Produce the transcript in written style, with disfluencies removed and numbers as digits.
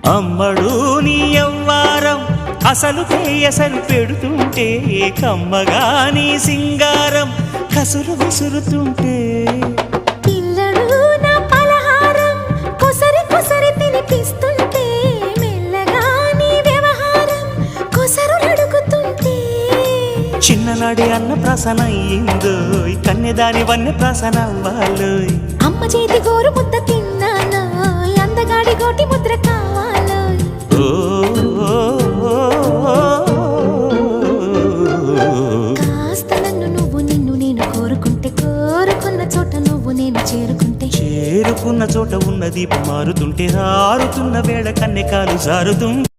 అమ్మడు నీ యవ్వారం అసలు కేయసలు పెడుతుంటే కమ్మగా నీ సింగారం కసురు విసురుతుంటే పిల్లడు నా పలహారం కొసరి కొసరి తినిపిస్తుంటే మెల్లగా నీ వ్యవహారం కొసరు అడుగుతుంటే చిన్ననాడి అన్న ప్రసన అయ్యిందో కన్నెదాని వన్నె ప్రసన అవ్వాలోయ్ అమ్మ చేతి గోరు ముద్ద తిన్నాను అందగాడి గోటి ముద్ర కావాలో కాస్త నన్ను నువ్వు నిన్ను నేను కోరుకుంటే కోరుకున్న చోట నువ్వు నేను చేరుకుంటే చేరుకున్న చోట ఉన్న దీపం మారుతుంటే ఆరుతున్న వేళ కన్నెకాలు జారుతుంటే